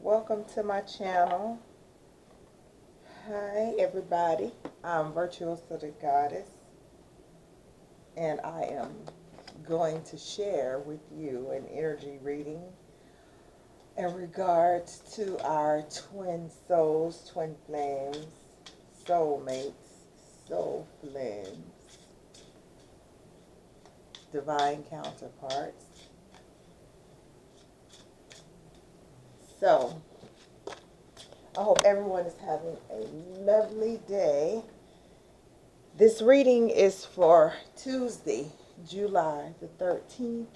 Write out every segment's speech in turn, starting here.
Welcome to my channel. Hi everybody, I'm Virtuosa the Goddess, and I am going to share with you an energy reading in regards to our twin souls, twin flames, soulmates, soul flames, divine counterparts. So, I hope everyone is having a lovely day. This reading is for Tuesday, July the 13th,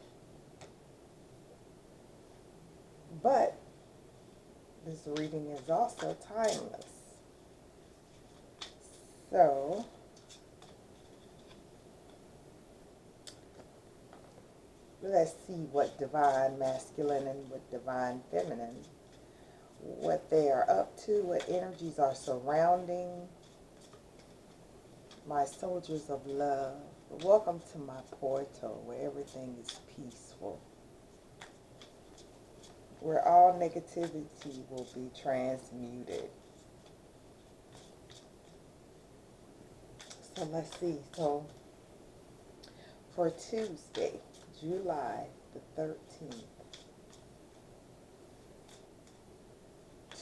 but this reading is also timeless. So, let's see what divine masculine and what divine feminine, what they are up to, what energies are surrounding my soldiers of love. Welcome to my portal where everything is peaceful, where all negativity will be transmuted. So let's see. So for Tuesday, July the 13th,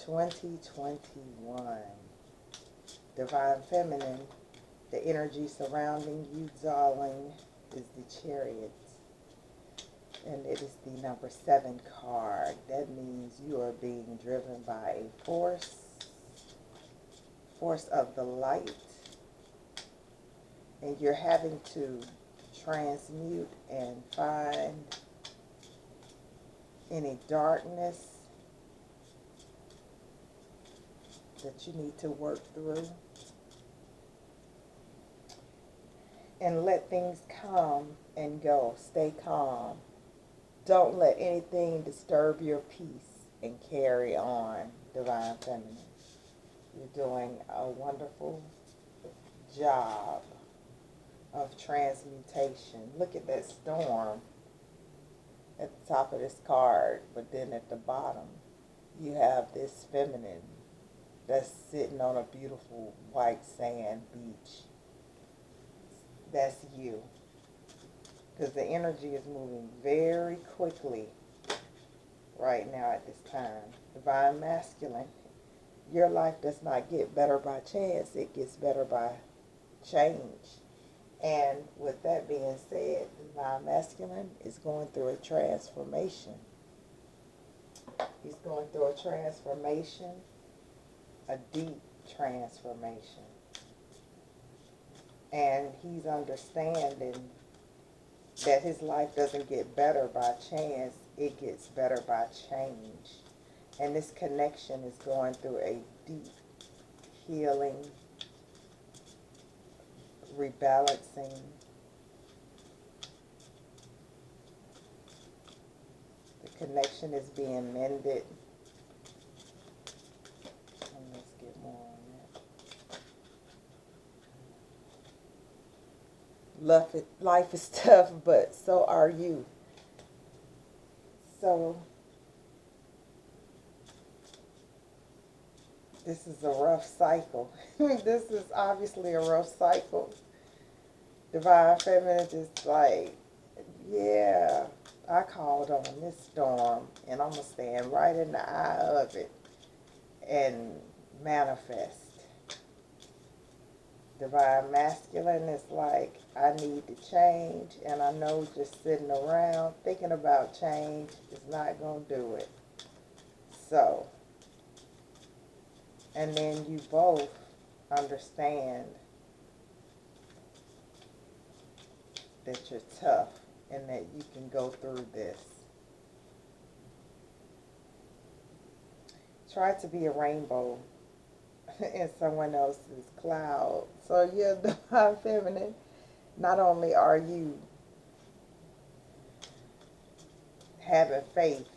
2021, divine feminine, the energy surrounding you, darling, is the Chariot. And it is the number 7 card. That means you are being driven by a force of the light, and you're having to transmute and find any darkness that you need to work through, and let things come and go. Stay calm. Don't let anything disturb your peace, and carry on, divine feminine. You're doing a wonderful job of transmutation. Look at that storm at the top of this card, but then at the bottom you have this feminine that's sitting on a beautiful white sand beach. That's you. Because the energy is moving very quickly right now at this time. Divine masculine, your life does not get better by chance. It gets better by change. And with that being said, divine masculine is going through a transformation. He's going through a transformation, a deep transformation. And he's understanding that his life doesn't get better by chance, it gets better by change. And this connection is going through a deep healing, rebalancing. The connection is being mended. And let's get more on that. Life is tough, but so are you. So, this is a rough cycle. This is obviously a rough cycle. Divine feminine is like, yeah, I called on this storm, and I'm going to stand right in the eye of it and manifest. Divine masculine is like, I need to change, and I know just sitting around thinking about change is not going to do it. So, and then you both understand that you're tough and that you can go through this. Try to be a rainbow in someone else's cloud. So you're divine feminine. Not only are you having faith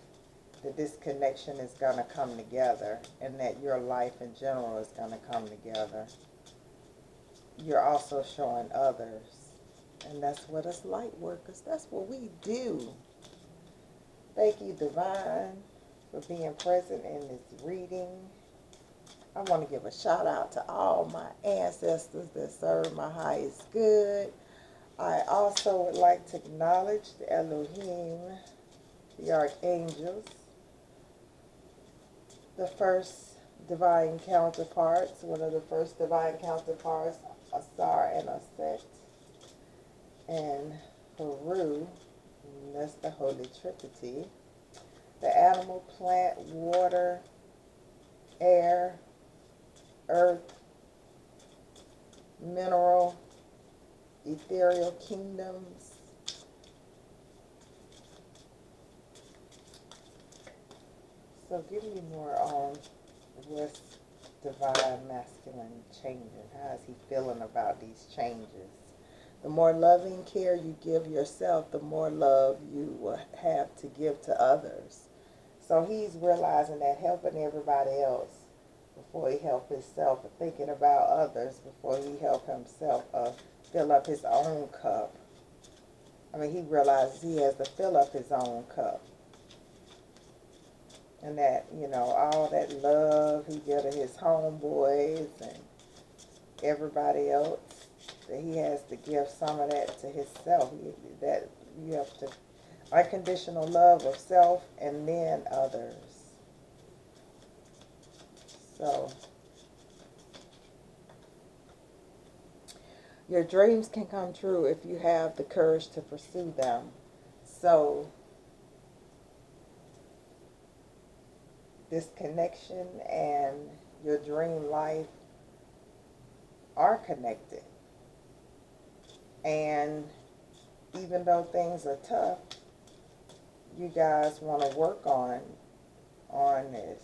that this connection is going to come together and that your life in general is going to come together, you're also showing others. And that's what us light workers, that's what we do. Thank you, divine. for being present in this reading. I want to give a shout out to all my ancestors that serve my highest good. I also would like to acknowledge the Elohim, the archangels, the first divine counterparts, one of the first divine counterparts, Asar and Aset, and Haru, and that's the Holy Trinity, the animal, plant, water, air, earth, mineral, ethereal kingdoms. So give me more on what's divine masculine changing. How is he feeling about these changes? The more loving care you give yourself, the more love you will have to give to others. So he's realizing that helping everybody else before he help himself, thinking about others before he help himself, fill up his own cup. I mean, he realizes he has to fill up his own cup. And that, you know, all that love he gives to his homeboys and everybody else, that he has to give some of that to himself. That you have to unconditional love of self and then others. So your dreams can come true if you have the courage to pursue them. So this connection and your dream life are connected. And even though things are tough, you guys want to work on this.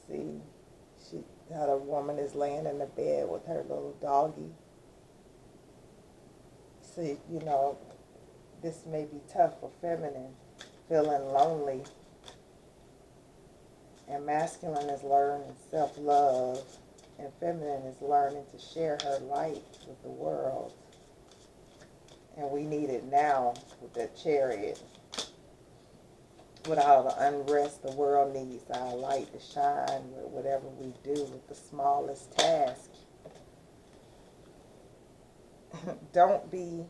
See, how the woman is laying in the bed with her little doggy. See, you know, this may be tough for feminine, feeling lonely. And masculine is learning self-love, and feminine is learning to share her light with the world. And we need it now with the Chariot. With all the unrest, the world needs our light to shine with whatever we do with the smallest task. Don't be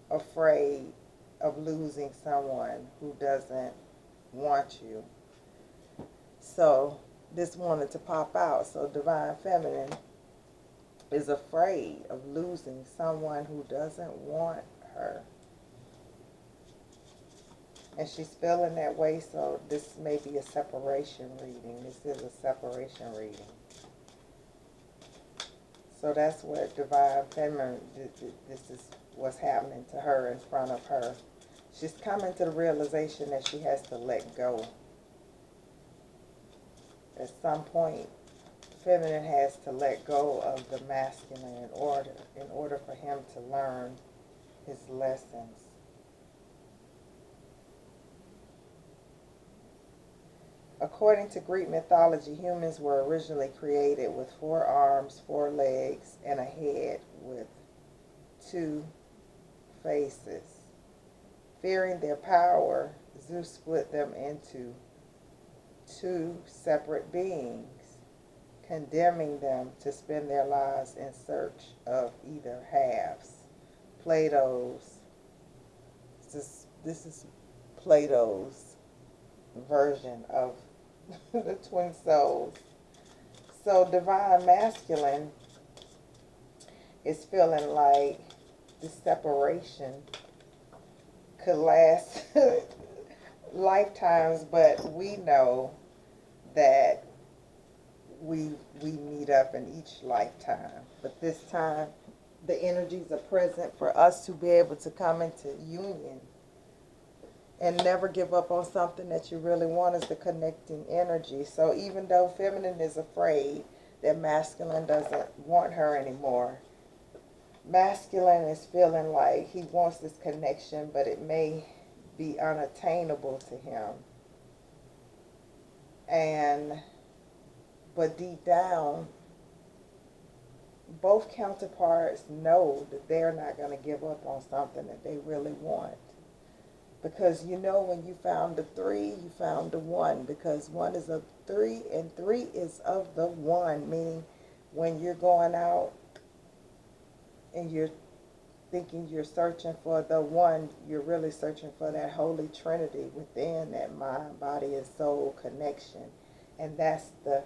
afraid of losing someone who doesn't want you. So this wanted to pop out. So Divine Feminine is afraid of losing someone who doesn't want her. And she's feeling that way, so this may be a separation reading. This is a separation reading. So that's what Divine Feminine, this is what's happening to her in front of her. She's coming to the realization that she has to let go. At some point, feminine has to let go of the masculine in order for him to learn his lessons. According to Greek mythology, humans were originally created with 4 arms, 4 legs, and a head with 2 faces. Fearing their power, Zeus split them into 2 separate beings, condemning them to spend their lives in search of either halves. This is Plato's version of the twin souls. So Divine Masculine is feeling like this separation could last lifetimes, but we know that we meet up in each lifetime. But this time, the energies are present for us to be able to come into union and never give up on something that you really want, is the connecting energy. So even though feminine is afraid that masculine doesn't want her anymore, masculine is feeling like he wants this connection, but it may be unattainable to him. But deep down, both counterparts know that they're not going to give up on something that they really want. Because you know when you found the three, you found the one. Because one is of three and three is of the one. Meaning when you're going out and you're thinking you're searching for the one, you're really searching for that Holy Trinity within that mind, body, and soul connection. And that's the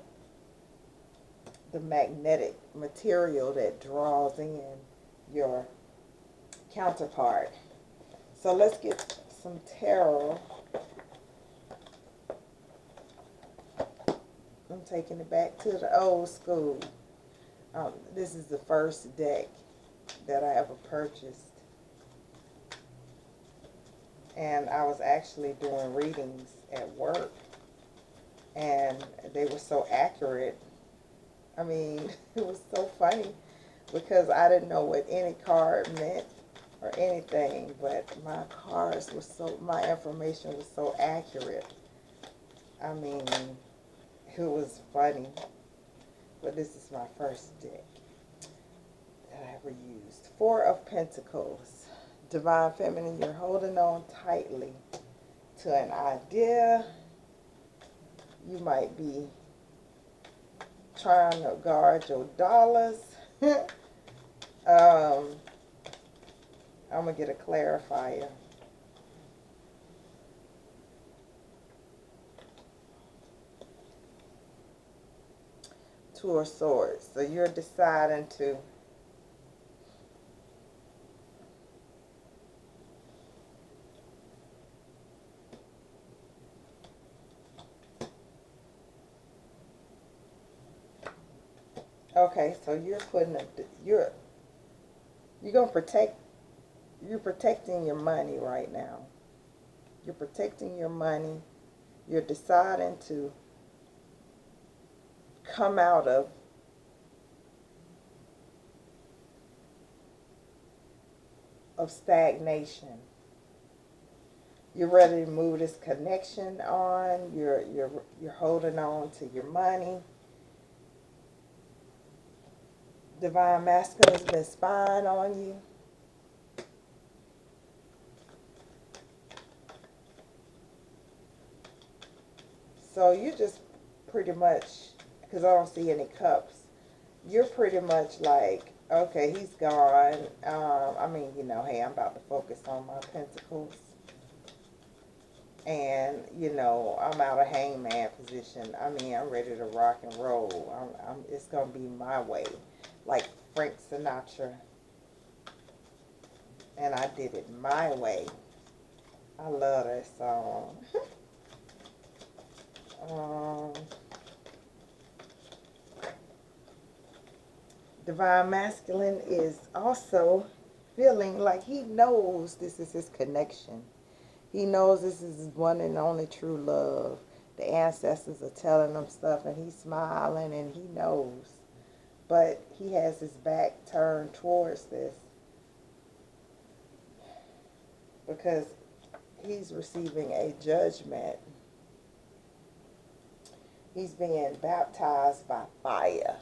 magnetic material that draws in your counterpart. So let's get some tarot. I'm taking it back to the old school. This is the first deck that I ever purchased. And I was actually doing readings at work. And they were so accurate. I mean, it was so funny because I didn't know what any card meant or anything, but my information was so accurate. I mean, it was funny. But this is my first deck that I ever used. Four of Pentacles. Divine Feminine, you're holding on tightly to an idea. You might be trying to guard your dollars. I'm going to get a clarifier. Two of Swords. So you're deciding to okay, so you're going to protect, you're protecting your money right now. You're protecting your money. You're deciding to come out of stagnation. You're ready to move this connection on. You're holding on to your money. Divine Masculine's been spying on you. So you just pretty much, because I don't see any cups, you're pretty much like, okay, he's gone. I mean, you know, hey, I'm about to focus on my pentacles. And, you know, I'm out of hangman position. I mean, I'm ready to rock and roll. It's going to be my way. Like Frank Sinatra. And I did it my way. I love that song. Divine Masculine is also feeling like he knows this is his connection. He knows this is his one and only true love. The ancestors are telling him stuff and he's smiling and he knows. But he has his back turned towards this because he's receiving a judgment. He's being baptized by fire.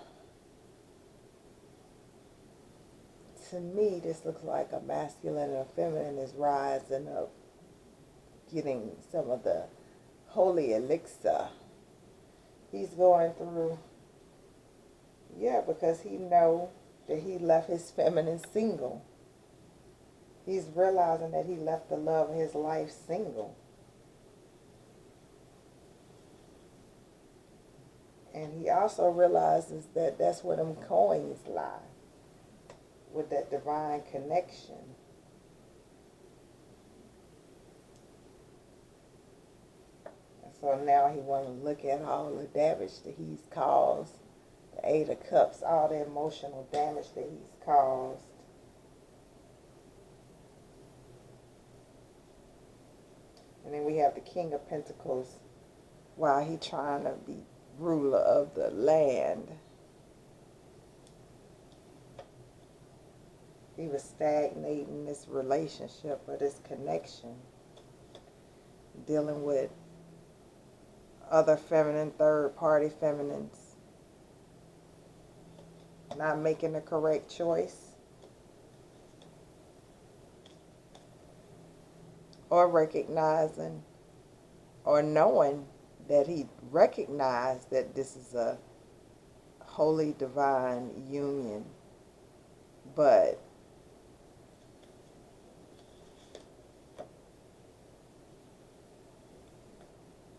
To me, this looks like a masculine and a feminine is rising up, getting some of the holy elixir. He's going through, yeah, because he know that he left his feminine single. He's realizing that he left the love of his life single. And he also realizes that that's where them coins lie, with that divine connection. And so now he wants to look at all the damage that he's caused. The Eight of Cups, all the emotional damage that he's caused. And then we have the King of Pentacles while he's trying to be ruler of the land. He was stagnating this relationship or this connection, dealing with other feminine, third-party feminines, not making the correct choice, or recognizing or knowing that he recognized that this is a holy divine union, but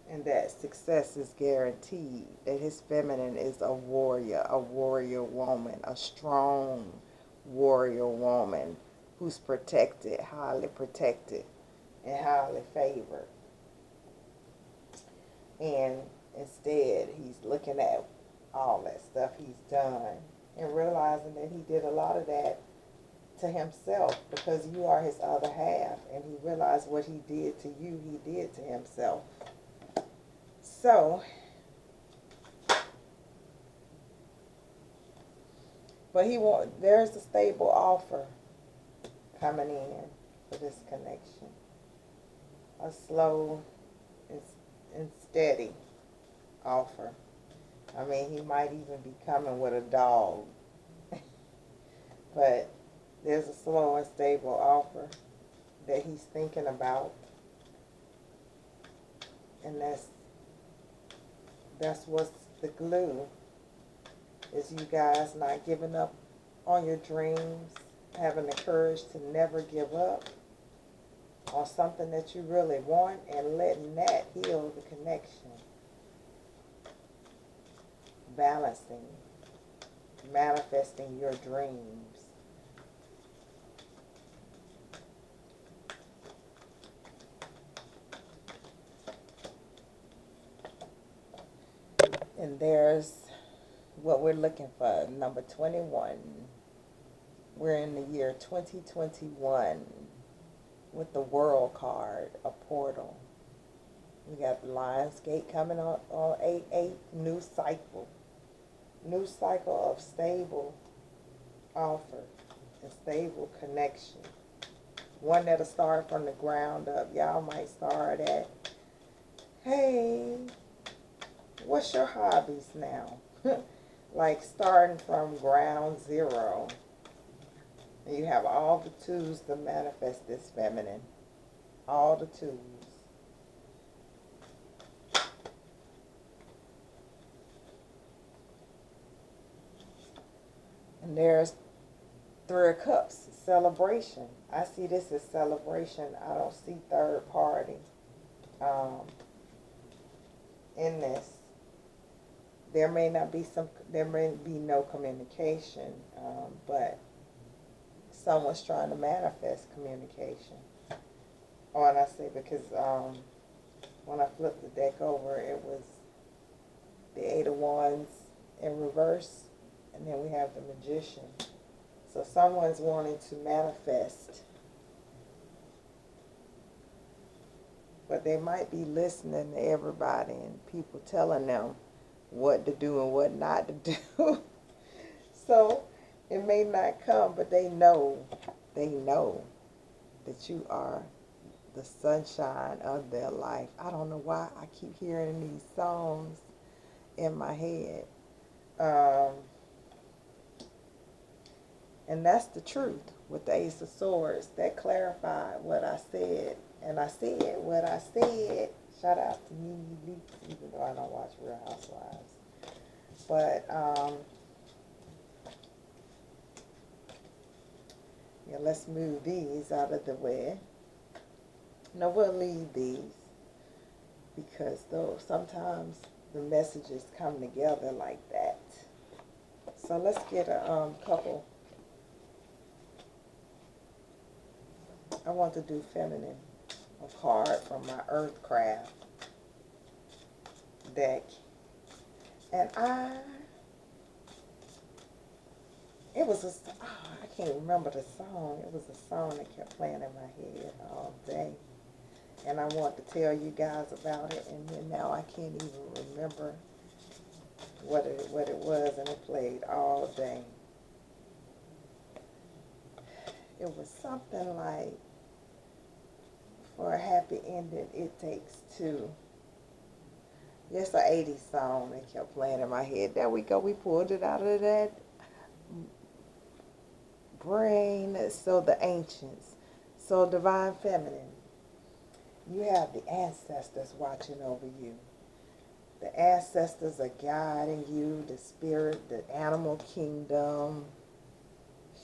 and that success is guaranteed, that his feminine is a warrior woman, a strong warrior woman who's protected, highly protected, and highly favored. And instead, he's looking at all that stuff he's done and realizing that he did a lot of that to himself, because you are his other half, and he realized what he did to you, he did to himself. So, but there's a stable offer coming in for this connection. A slow and steady offer. I mean, he might even be coming with a dog. But there's a slow and stable offer that he's thinking about. And that's what's the glue, is you guys not giving up on your dreams, having the courage to never give up on something that you really want, and letting that heal the connection. Balancing, manifesting your dreams. And there's what we're looking for, number 21. We're in the year 2021 with the World card, a portal. We got the Lionsgate coming on 8/8, new cycle. New cycle of stable offer and stable connection. One that'll start from the ground up. Y'all might start at, hey, what's your hobbies now? Like starting from ground zero. And you have all the tools to manifest this feminine. All the tools. And there's Three of Cups, celebration. I see this as celebration. I don't see third party in this. There may be no communication, but someone's trying to manifest communication. Oh, and I say because when I flipped the deck over, it was the Eight of Wands in reverse, and then we have the Magician. So someone's wanting to manifest, but they might be listening to everybody and people telling them what to do and what not to do. So it may not come, but they know that you are the sunshine of their life. I don't know why I keep hearing these songs in my head. And that's the truth with the Ace of Swords. That clarified what I said. And I said what I said. Shout out to Nene Leakes, even though I don't watch Real Housewives. But, yeah, let's move these out of the way. No, we'll leave these because though sometimes the messages come together like that. So let's get a couple. I want to do feminine, a card from my Earthcraft deck. And I can't remember the song. It was a song that kept playing in my head all day. And I want to tell you guys about it, and then now I can't even remember what it was, and it played all day. It was something like, for a happy ending, it takes two. It's an 80s song that kept playing in my head. There we go. We pulled it out of that brain. So the ancients. So divine feminine. You have the ancestors watching over you. The ancestors are guiding you, the spirit, the animal kingdom.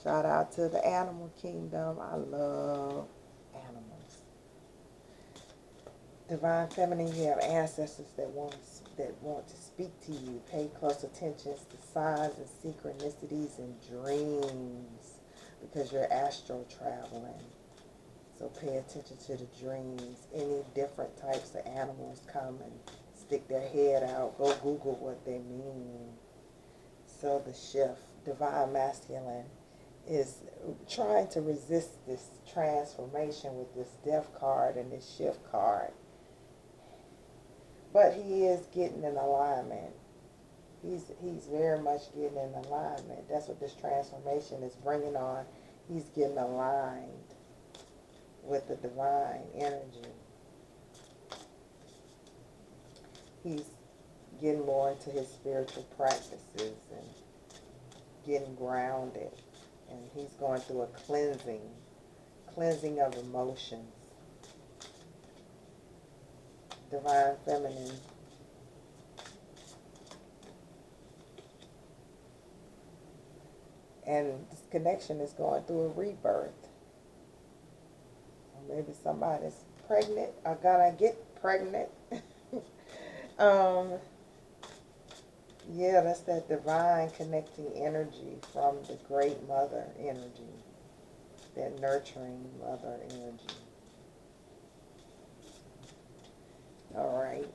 Shout out to the animal kingdom. I love animals. Divine Feminine, you have ancestors that want to speak to you. Pay close attention to signs and synchronicities and dreams because you're astral traveling. So pay attention to the dreams. Any different types of animals come and stick their head out. Go Google what they mean. So the shift, Divine Masculine, is trying to resist this transformation with this death card and this shift card. But he is getting in alignment. He's very much getting in alignment. That's what this transformation is bringing on. He's getting aligned with the divine energy. He's getting more into his spiritual practices and getting grounded. And he's going through a cleansing of emotions. Divine Feminine. And this connection is going through a rebirth. Or maybe somebody's pregnant or gonna get pregnant. Yeah, that's that divine connecting energy from the great mother energy. That nurturing mother energy. Alright.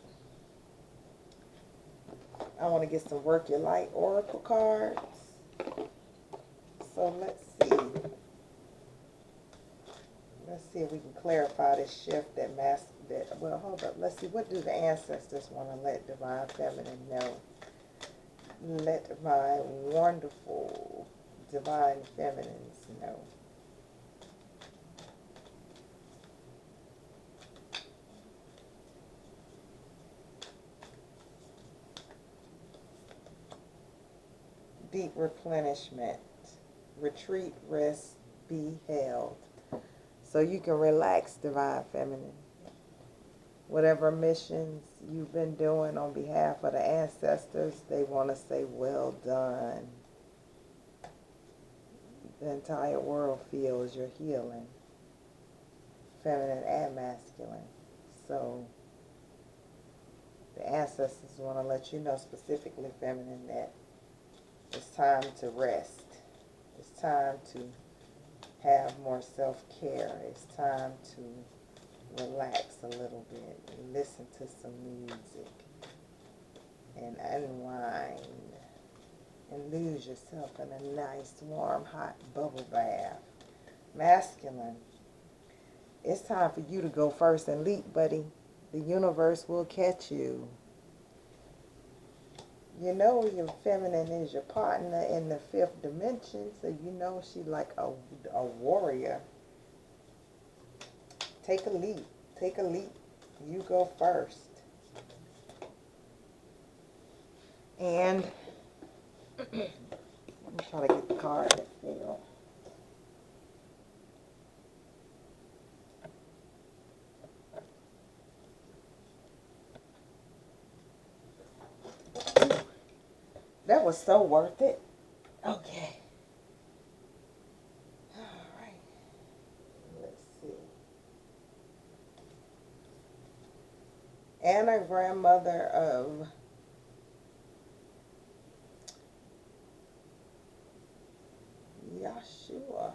I want to get some Work Your Light Oracle cards. So let's see. Let's see if we can clarify this shift well, hold up. Let's see. What do the ancestors want to let Divine Feminine know? Let my wonderful Divine Feminines know. Deep replenishment. Retreat, rest, be held. So you can relax, Divine Feminine. Whatever missions you've been doing on behalf of the ancestors, they want to say, well done. The entire world feels your healing, feminine and masculine. So the ancestors want to let you know specifically, feminine, that it's time to rest. It's time to have more self-care. It's time to relax a little bit and listen to some music and unwind and lose yourself in a nice, warm, hot bubble bath. Masculine, it's time for you to go first and leap, buddy. The universe will catch you. You know your feminine is your partner in the fifth dimension, so you know she's like a warrior. Take a leap. Take a leap. You go first. And let me try to get the card that fell. That was so worth it. Okay. All right. Let's see. Anna, grandmother of Yahshua.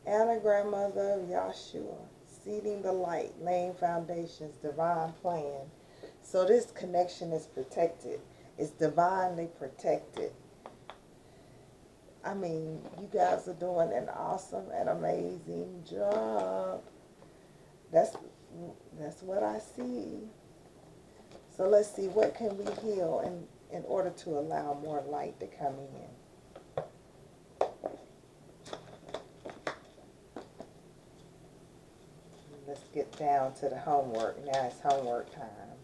Anna, grandmother of Yahshua. Seeding the light, laying foundations, divine plan. So this connection is protected. It's divinely protected. I mean, you guys are doing an awesome and amazing job. That's what I see. So let's see, what can we heal in order to allow more light to come in? Let's get down to the homework. Now it's homework time.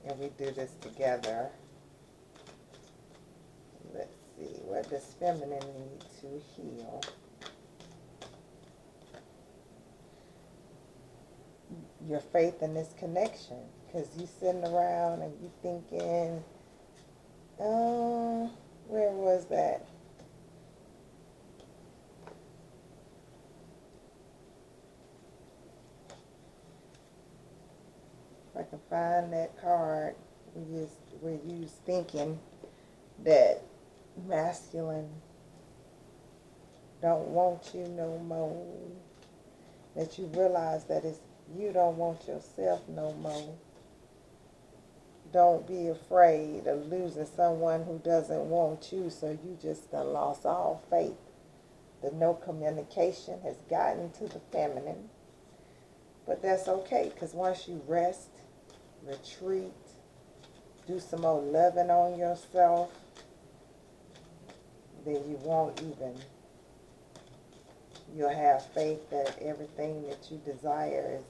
And we do this together. Let's see, what does feminine need to heal? your faith in this connection. Because you sitting around and you thinking, where was that? If I can find that card, where you was thinking that masculine don't want you no more. That you realize that it's you don't want yourself no more. Don't be afraid of losing someone who doesn't want you, so you just done lost all faith. The no communication has gotten to the feminine. But that's okay, because once you rest, retreat, do some more loving on yourself, then you won't even, you'll have faith that everything that you desire is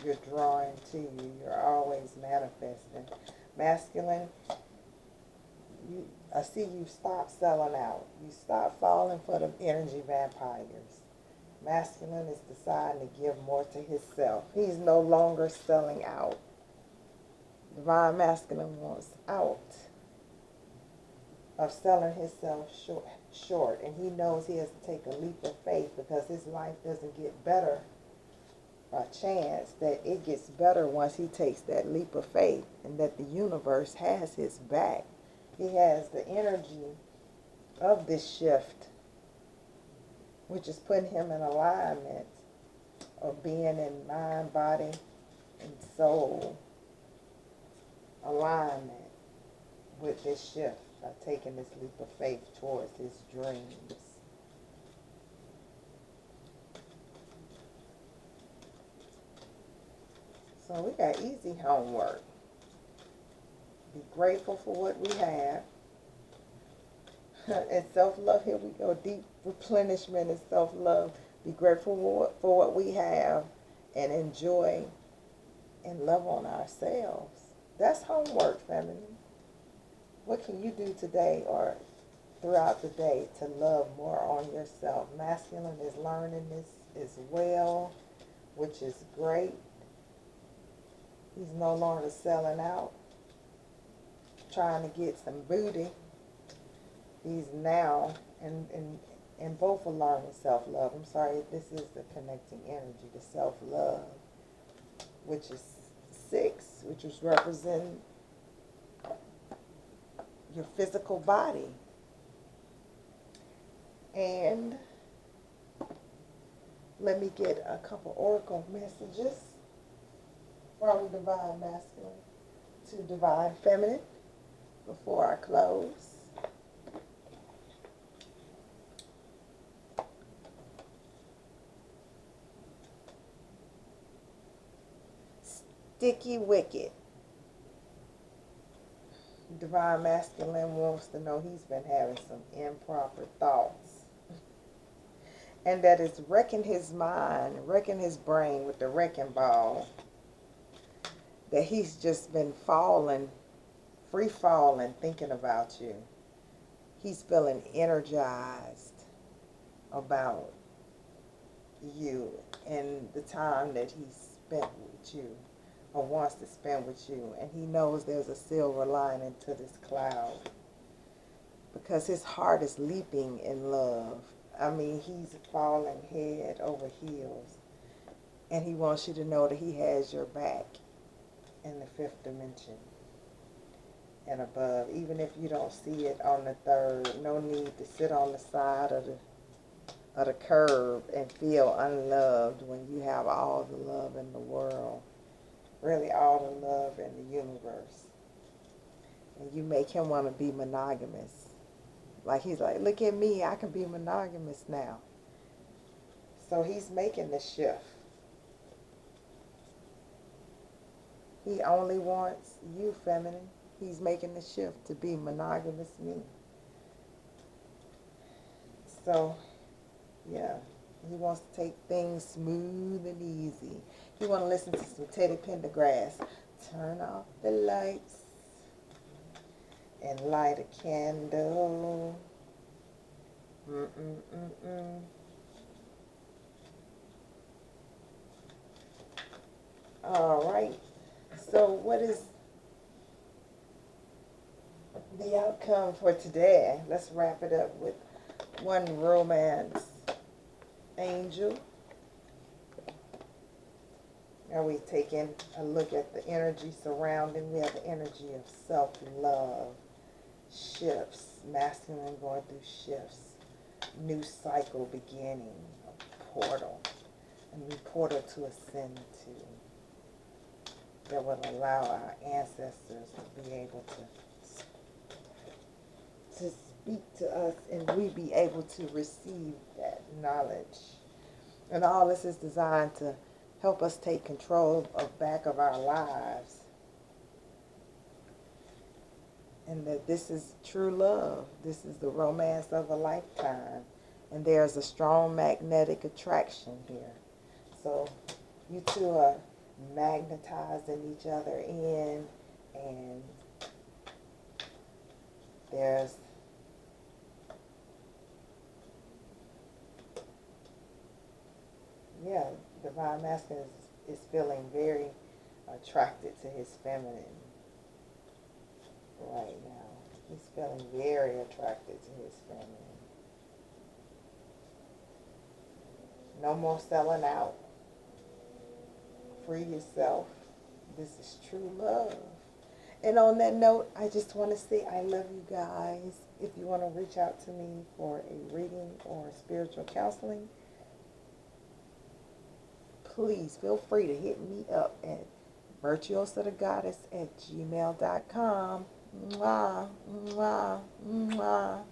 you're drawing to you. You're always manifesting. Masculine, I see you stop selling out. You stop falling for the energy vampires. Masculine is deciding to give more to himself. He's no longer selling out. Divine Masculine wants out of selling himself short. And he knows he has to take a leap of faith, because his life doesn't get better by chance, that it gets better once he takes that leap of faith, and that the universe has his back. He has the energy of this shift, which is putting him in alignment of being in mind, body, and soul alignment with this shift by taking this leap of faith towards his dreams. So we got easy homework. Be grateful for what we have. And self-love, here we go, deep replenishment and self-love. Be grateful for what we have and enjoy and love on ourselves. That's homework, feminine. What can you do today or throughout the day to love more on yourself? Masculine is learning this as well, which is great. He's no longer selling out, trying to get some booty. He's now, and both are learning self-love. I'm sorry, this is the connecting energy, the self-love, which is 6, which is representing your physical body. And let me get a couple oracle messages from Divine Masculine to Divine Feminine before I close. Sticky Wicket. Divine Masculine wants to know he's been having some improper thoughts. And that is wrecking his mind, wrecking his brain with the wrecking ball. That he's just been falling, free falling, thinking about you. He's feeling energized about you and the time that he spent with you, or wants to spend with you. And he knows there's a silver lining to this cloud, because his heart is leaping in love. I mean, he's falling head over heels, and he wants you to know that he has your back in the 5th dimension and above. Even if you don't see it on the 3rd, no need to sit on the side of the curb and feel unloved when you have all the love in the world. Really all the love in the universe. And you make him want to be monogamous. Like he's like, look at me, I can be monogamous now. So he's making the shift. He only wants you, feminine. He's making the shift to be monogamous me. So, yeah. He wants to take things smooth and easy. He wants to listen to some Teddy Pendergrass. Turn off the lights and light a candle. All right. So what is the outcome for today? Let's wrap it up with one romance angel. Are we taking a look at the energy surrounding? We have the energy of self-love, shifts, masculine going through shifts, new cycle beginning, a portal, a new portal to ascend to that will allow our ancestors to be able to speak to us and we be able to receive that knowledge. And all this is designed to help us take control of back of our lives. And that this is true love. This is the romance of a lifetime. And there's a strong magnetic attraction here. So you two are magnetizing each other in, and there's divine masculine is feeling very attracted to his feminine right now. He's feeling very attracted to his feminine. No more selling out. Free yourself. This is true love. And on that note, I just want to say I love you guys. If you want to reach out to me for a reading or spiritual counseling, please feel free to hit me up at virtuosathegoddess@gmail.com. Mwah, mwah, mwah.